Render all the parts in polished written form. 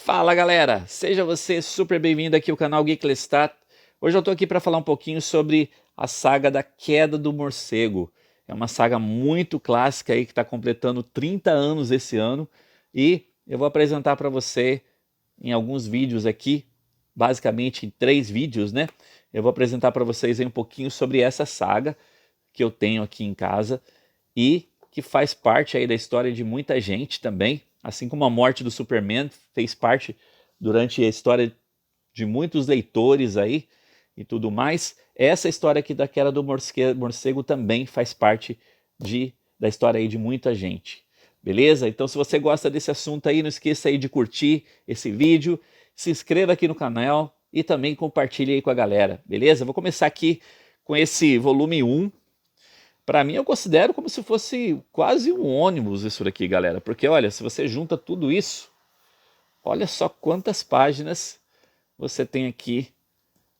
Fala galera, seja você super bem-vindo aqui ao canal Geek Lestat. Hoje eu tô aqui para falar um pouquinho sobre a saga da Queda do Morcego. É uma saga muito clássica aí que está completando 30 anos esse ano e eu vou apresentar para você em alguns vídeos aqui, basicamente em 3 vídeos, né? Eu vou apresentar para vocês aí um pouquinho sobre essa saga que eu tenho aqui em casa e que faz parte aí da história de muita gente também, assim como a morte do Superman fez parte durante a história de muitos leitores aí e tudo mais. Essa história aqui da Queda do Morcego também faz parte da história aí de muita gente. Beleza? Então se você gosta desse assunto aí, não esqueça aí de curtir esse vídeo, se inscreva aqui no canal e também compartilhe aí com a galera, beleza? Vou começar aqui com esse volume 1. Para mim, eu considero como se fosse quase um ônibus isso daqui, galera. Porque, olha, se você junta tudo isso, olha só quantas páginas você tem aqui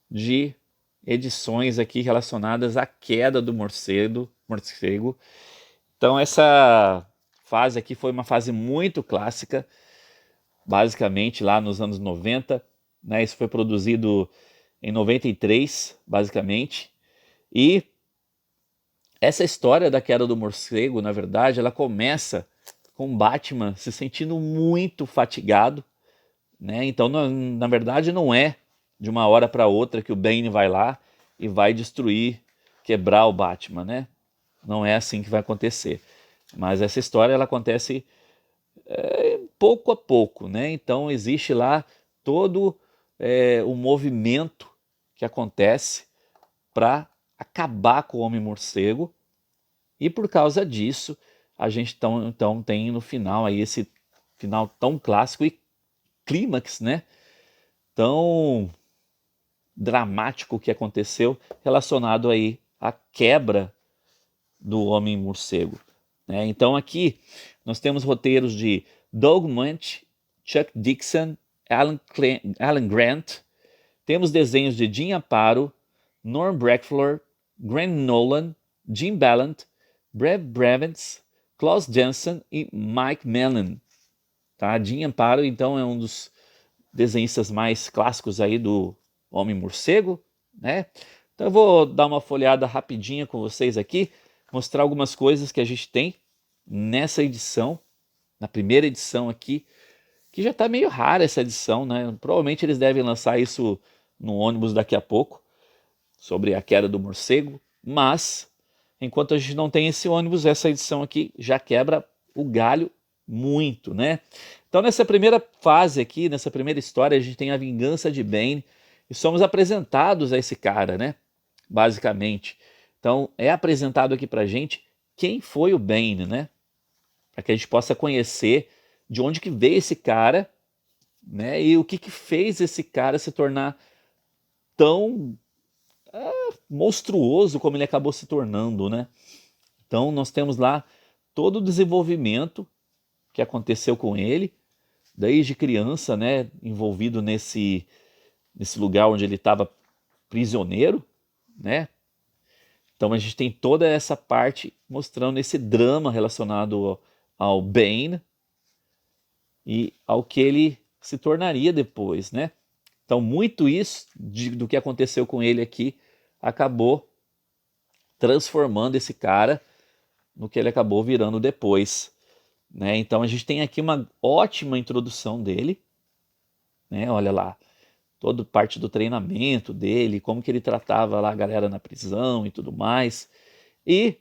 de edições aqui relacionadas à queda do morcego. Então, essa fase aqui foi uma fase muito clássica, basicamente lá nos anos 90, né? Isso foi produzido em 93, basicamente. E essa história da queda do morcego, na verdade, ela começa com Batman se sentindo muito fatigado, né? Então, na verdade, não é de uma hora para outra que o Bane vai lá e vai destruir, quebrar o Batman, né? Não é assim que vai acontecer. Mas essa história ela acontece pouco a pouco, né? Então existe lá todo o movimento que acontece para acabar com o Homem-Morcego. E por causa disso, a gente então tem no final aí esse final tão clássico e clímax, né? Tão dramático que aconteceu relacionado aí à quebra do Homem-Morcego, né? Então aqui nós temos roteiros de Doug Munch, Chuck Dixon, Alan Grant, temos desenhos de Jim Aparo, Norm Bracklor, Grant Nolan, Jim Ballant, Brad Brevens, Klaus Janson e Mike Mellon. Tá? Jim Aparo, então, é um dos desenhistas mais clássicos aí do Homem-Morcego, né? Então eu vou dar uma folhada rapidinha com vocês aqui, mostrar algumas coisas que a gente tem nessa edição, na primeira edição aqui, que já está meio rara essa edição, né? Provavelmente eles devem lançar isso no ônibus daqui a pouco, sobre a queda do morcego, mas enquanto a gente não tem esse ônibus, essa edição aqui já quebra o galho muito, né? Então nessa primeira fase aqui, nessa primeira história, a gente tem a vingança de Bane e somos apresentados a esse cara, né? Basicamente. Então é apresentado aqui pra gente quem foi o Bane, né? Para que a gente possa conhecer de onde que veio esse cara, né? E o que que fez esse cara se tornar tão monstruoso como ele acabou se tornando, né? Então nós temos lá todo o desenvolvimento que aconteceu com ele, desde criança, né, envolvido nesse lugar onde ele estava prisioneiro, né? Então a gente tem toda essa parte mostrando esse drama relacionado ao Bane e ao que ele se tornaria depois, né? Então muito isso do que aconteceu com ele aqui acabou transformando esse cara no que ele acabou virando depois, né? Então a gente tem aqui uma ótima introdução dele, né? Olha lá, toda parte do treinamento dele, como que ele tratava lá a galera na prisão e tudo mais. E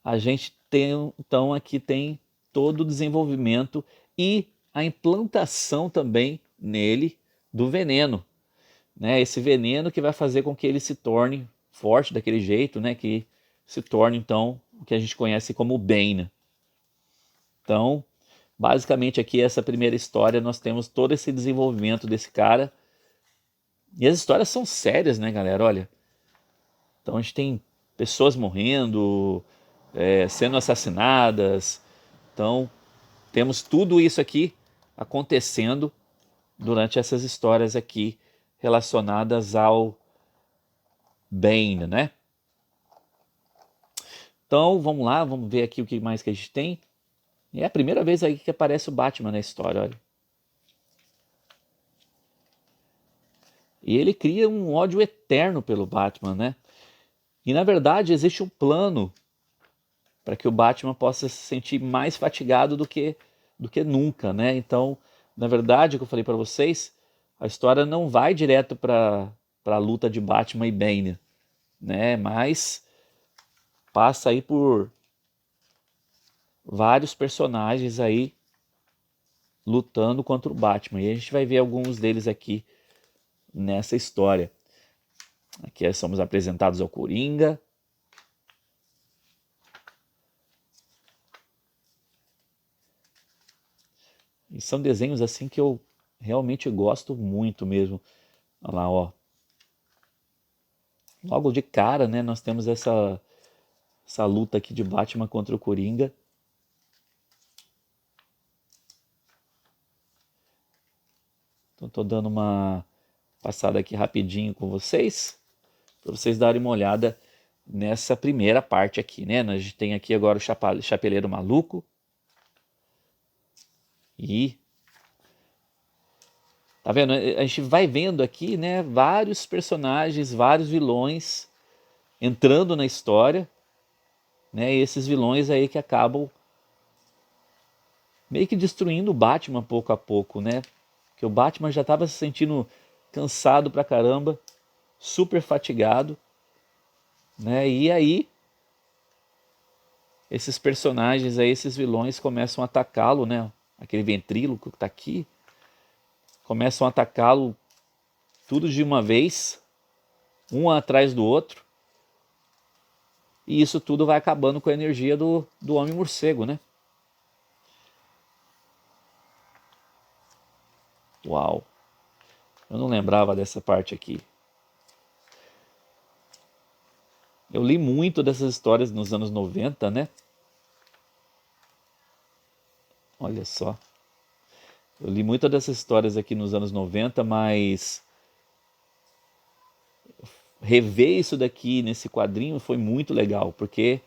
a gente tem, então aqui tem todo o desenvolvimento e a implantação também nele do veneno, né? Esse veneno que vai fazer com que ele se torne forte daquele jeito, né? Que se torne então o que a gente conhece como Bane. Então, basicamente aqui essa primeira história nós temos todo esse desenvolvimento desse cara. E as histórias são sérias, né, galera? Olha, então a gente tem pessoas morrendo, sendo assassinadas. Então, temos tudo isso aqui acontecendo durante essas histórias aqui relacionadas ao Bane, né? Então, vamos lá, vamos ver aqui o que mais que a gente tem. E é a primeira vez aí que aparece o Batman na história, olha. E ele cria um ódio eterno pelo Batman, né? E na verdade existe um plano para que o Batman possa se sentir mais fatigado do que nunca, né? Então, na verdade, o que eu falei para vocês, a história não vai direto para a luta de Batman e Bane, né? Mas passa aí por vários personagens aí lutando contra o Batman. E a gente vai ver alguns deles aqui nessa história. Aqui somos apresentados ao Coringa. E são desenhos assim que eu realmente gosto muito mesmo. Olha lá, ó. Logo de cara, né, nós temos essa luta aqui de Batman contra o Coringa. Então tô dando uma passada aqui rapidinho com vocês, para vocês darem uma olhada nessa primeira parte aqui, né? A gente tem aqui agora o Chapeleiro Maluco. E tá vendo? A gente vai vendo aqui, né, vários personagens, vários vilões entrando na história, né? E esses vilões aí que acabam meio que destruindo o Batman pouco a pouco, né? Porque o Batman já estava se sentindo cansado pra caramba, super fatigado, né? E aí esses personagens aí, esses vilões começam a atacá-lo, né? Aquele ventríloco que tá aqui, começam a atacá-lo tudo de uma vez, um atrás do outro. E isso tudo vai acabando com a energia do Homem-Morcego, né? Uau! Eu não lembrava dessa parte aqui. Eu li muito dessas histórias nos anos 90, né? Olha só. Eu li muitas dessas histórias aqui nos anos 90, mas rever isso daqui nesse quadrinho foi muito legal, porque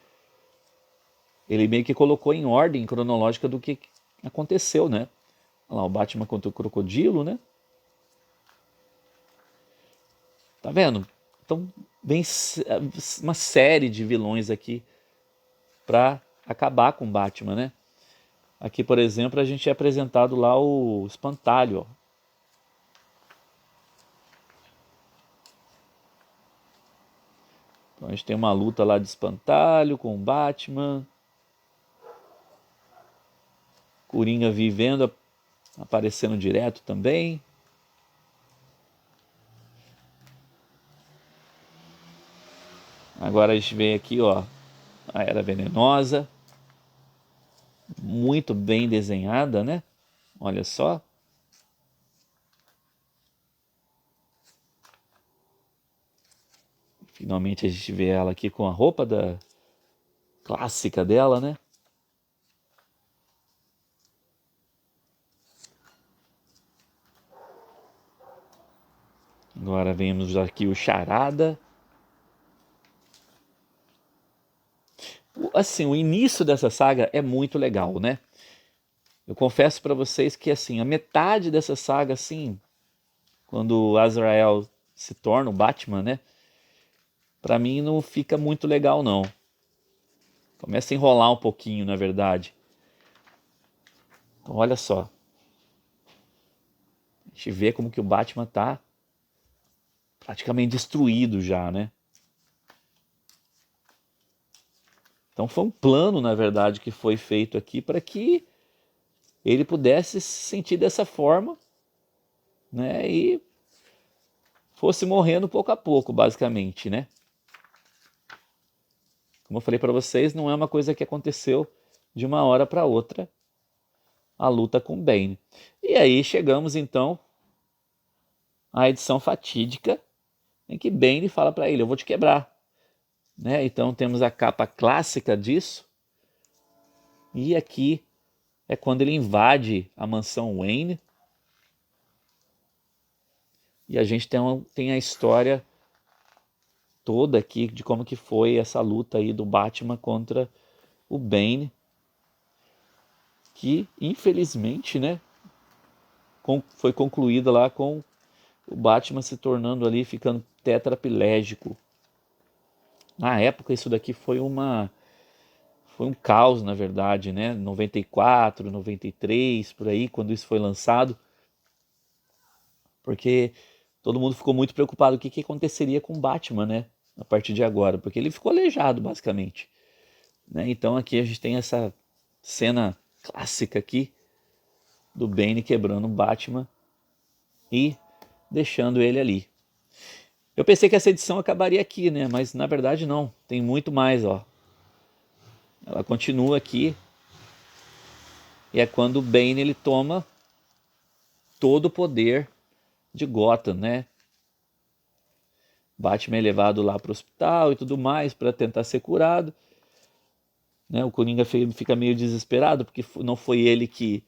ele meio que colocou em ordem cronológica do que aconteceu, né? Olha lá, o Batman contra o Crocodilo, né? Tá vendo? Então vem uma série de vilões aqui para acabar com o Batman, né? Aqui, por exemplo, a gente é apresentado lá o Espantalho, ó. Então a gente tem uma luta lá de Espantalho com o Batman. Coringa vivendo, aparecendo direto também. Agora a gente vem aqui, ó, a Era Venenosa. Muito bem desenhada, né? Olha só. Finalmente a gente vê ela aqui com a roupa clássica dela, né? Agora vemos aqui o Charada. Assim, o início dessa saga é muito legal, né? Eu confesso para vocês que assim, a metade dessa saga, assim, quando o Azrael se torna o Batman, né? Para mim não fica muito legal, não. Começa a enrolar um pouquinho, na verdade. Então, olha só. A gente vê como que o Batman tá praticamente destruído já, né? Então foi um plano, na verdade, que foi feito aqui para que ele pudesse se sentir dessa forma, né? E fosse morrendo pouco a pouco, basicamente, né? Como eu falei para vocês, não é uma coisa que aconteceu de uma hora para outra, a luta com Bane. E aí chegamos então à edição fatídica em que Bane fala para ele: eu vou te quebrar, né? Então temos a capa clássica disso. E aqui é quando ele invade a mansão Wayne. E a gente tem a história toda aqui de como que foi essa luta aí do Batman contra o Bane, que infelizmente, né, foi concluída lá com o Batman se tornando ali, ficando tetraplégico. Na época isso daqui foi um caos, na verdade, né? 94, 93, por aí, quando isso foi lançado, porque todo mundo ficou muito preocupado o que aconteceria com o Batman, né? A partir de agora, porque ele ficou aleijado, basicamente, né? Então aqui a gente tem essa cena clássica aqui do Bane quebrando o Batman e deixando ele ali. Eu pensei que essa edição acabaria aqui, né? Mas na verdade não, tem muito mais, ó. Ela continua aqui e é quando o Bane ele toma todo o poder de Gotham, né? Batman é levado lá para o hospital e tudo mais para tentar ser curado, né? O Coringa fica meio desesperado porque não foi ele que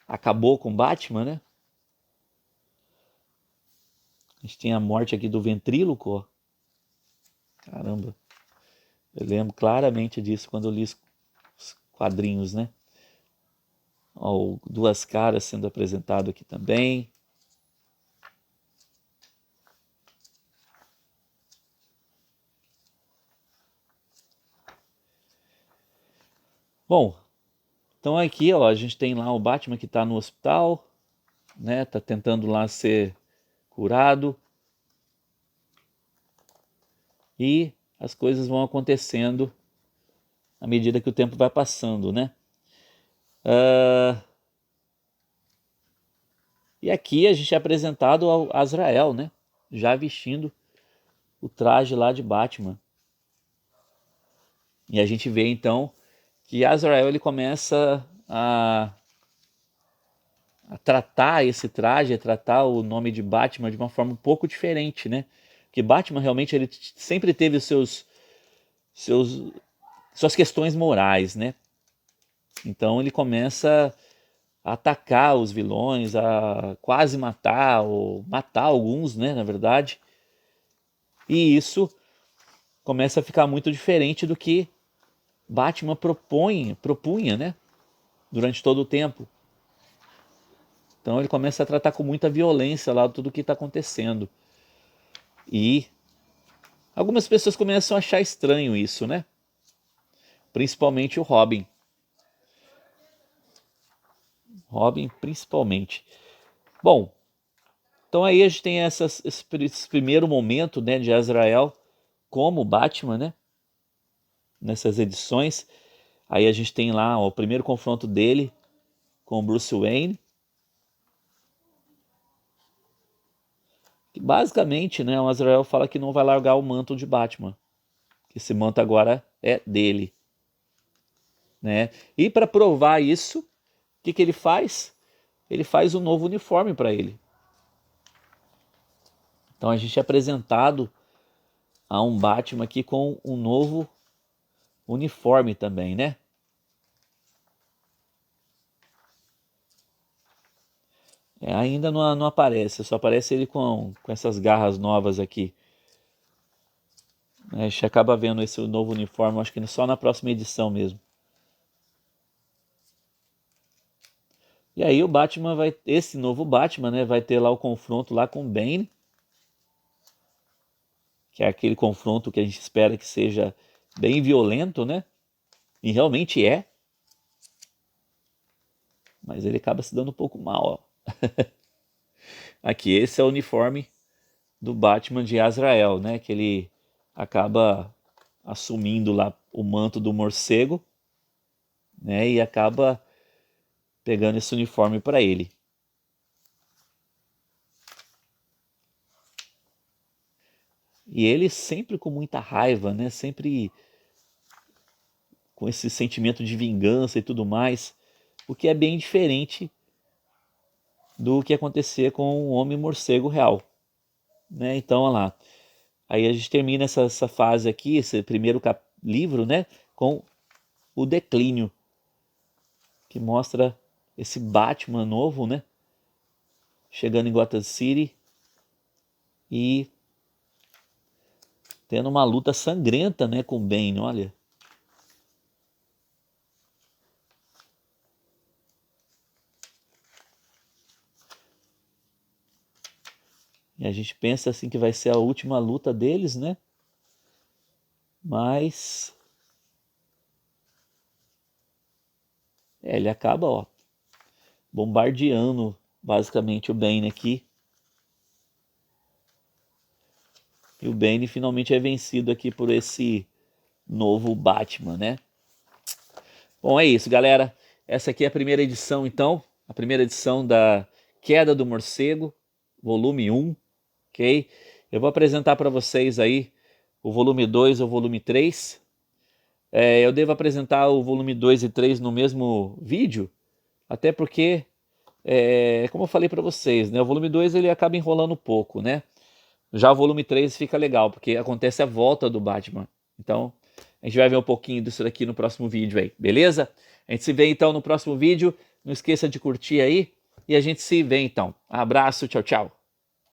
acabou com o Batman, né? A gente tem a morte aqui do ventríloco, ó. Caramba, eu lembro claramente disso quando eu li os quadrinhos, né? Ó, o Duas Caras sendo apresentado aqui também. Bom, então aqui, ó, a gente tem lá o Batman que está no hospital, né? Tá tentando lá ser curado. E as coisas vão acontecendo à medida que o tempo vai passando, né? E aqui a gente é apresentado ao Azrael, né? Já vestindo o traje lá de Batman. E a gente vê então que Azrael ele começa a tratar esse traje, a tratar o nome de Batman de uma forma um pouco diferente, né? Porque Batman realmente ele sempre teve seus, suas questões morais, né? Então ele começa a atacar os vilões, a quase matar, ou matar alguns, né, na verdade. E isso começa a ficar muito diferente do que Batman propunha, né, durante todo o tempo. Então ele começa a tratar com muita violência lá tudo o que está acontecendo. E algumas pessoas começam a achar estranho isso, né? Principalmente o Robin. Robin, principalmente. Bom, então aí a gente tem esse primeiro momento, né, de Azrael como Batman, né? Nessas edições. Aí a gente tem lá ó, o primeiro confronto dele com o Bruce Wayne. Que basicamente, né, o Azrael fala que não vai largar o manto de Batman. Que esse manto agora é dele. Né? E para provar isso, o que ele faz? Ele faz um novo uniforme para ele. Então a gente é apresentado a um Batman aqui com um novo uniforme também, né? Ainda não aparece, só aparece ele com essas garras novas aqui. A gente acaba vendo esse novo uniforme, acho que só na próxima edição mesmo. E aí o Batman esse novo Batman, né, vai ter lá o confronto lá com o Bane, que é aquele confronto que a gente espera que seja bem violento, né? E realmente é. Mas ele acaba se dando um pouco mal, ó. Aqui, esse é o uniforme do Batman de Azrael, né? Que ele acaba assumindo lá o manto do morcego, né? E acaba pegando esse uniforme para ele. E ele sempre com muita raiva, né? Sempre com esse sentimento de vingança e tudo mais, o que é bem diferente do que acontecia com o Homem Morcego real, né? Então, olha lá. Aí a gente termina essa fase aqui, esse primeiro livro, né? Com o declínio, que mostra esse Batman novo, né? Chegando em Gotham City e tendo uma luta sangrenta, né? Com o Bane, olha. E a gente pensa assim que vai ser a última luta deles, né? Mas ele acaba, ó, bombardeando basicamente o Bane aqui. E o Bane finalmente é vencido aqui por esse novo Batman, né? Bom, é isso, galera. Essa aqui é a primeira edição, então. A primeira edição da Queda do Morcego, volume 1, ok? Eu vou apresentar para vocês aí o volume 2 ou volume 3. Eu devo apresentar o volume 2 e 3 no mesmo vídeo, até porque, como eu falei para vocês, né? O volume 2 ele acaba enrolando um pouco, né? Já o volume 3 fica legal, porque acontece a volta do Batman. Então, a gente vai ver um pouquinho disso daqui no próximo vídeo aí, beleza? A gente se vê então no próximo vídeo. Não esqueça de curtir aí e a gente se vê então. Abraço, tchau, tchau.